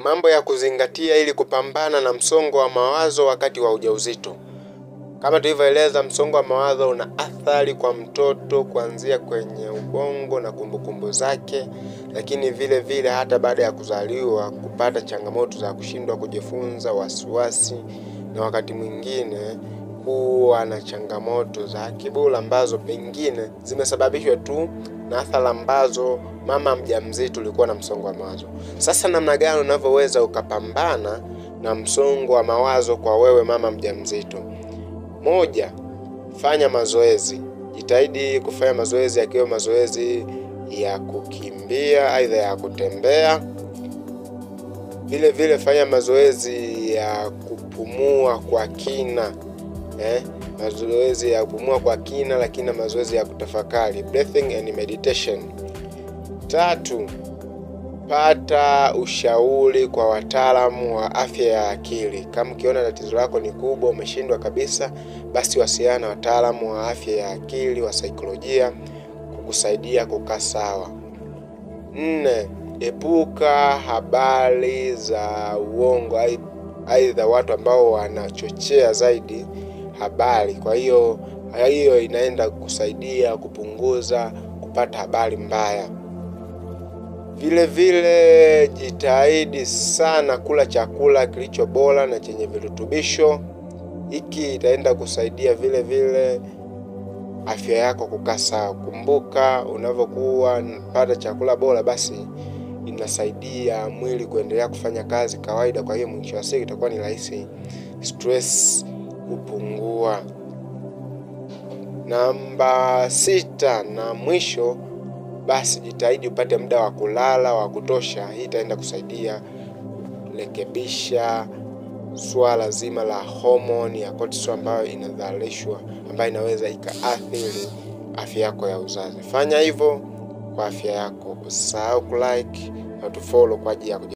Mambo ya kuzingatia ili kupambana na msongo wa mawazo wakati wa ujauzito. Kama tulivyoeleza, msongo wa mawazo una athari kwa mtoto kuanzia kwenye ubongo na kumbukumbu zake, lakini vile vile hata baada ya kuzaliwa kupata changamoto za kushindwa kujifunza, wasiwasi, na wakati mwingine huwa na changamoto za kiburi ambazo pengine zimesababishwa tu na athari ambazo mama mjamzito alikuwa na msongo wa mawazo. Sasa namna gani unavyoweza ukapambana na msongo wa mawazo kwa wewe mama mjamzito? Moja, fanya mazoezi. Jitahidi kufanya mazoezi, yakiwa mazoezi ya kukimbia, aidha ya kutembea. Vile vile fanya mazoezi ya kupumua kwa kina. Mazoezi ya kupumua kwa kina, lakini mazoezi ya kutafakari, breathing and meditation. 3, pata ushauri kwa wataalamu wa afya ya akili. Kama ukiona tatizo lako ni kubwa, umeshindwa kabisa, basi wasiliana na wataalamu wa afya ya akili, wa saikolojia kukusaidia kukaa sawa. 4, epuka habari za uongo, aidha watu ambao wanachochea zaidi habari. Kwa hiyo inaenda kusaidia kupunguza kupata habari mbaya. Vile vile jitahidi sana kula chakula kilicho bora na chenye virutubisho. Hiki itaenda kusaidia vile vile afya yako kukaa sawa. Kumbuka, unavyokuwa unapata chakula bora, basi inasaidia mwili kuendelea kufanya kazi kawaida. Kwa hiyo mwisho wa siku itakuwa ni rahisi stress kupungua. Namba 6 na mwisho, basi jitahidi upate muda wa kulala wa kutosha. Hii itaenda kusaidia kurekebisha swala zima la homoni ya cortisol ambayo inadhalishwa, ambayo inaweza ikaathiri afya yako ya uzazi. Fanya hivyo kwa afya yako. Usisahau kulike na tufollow kwa ajili ya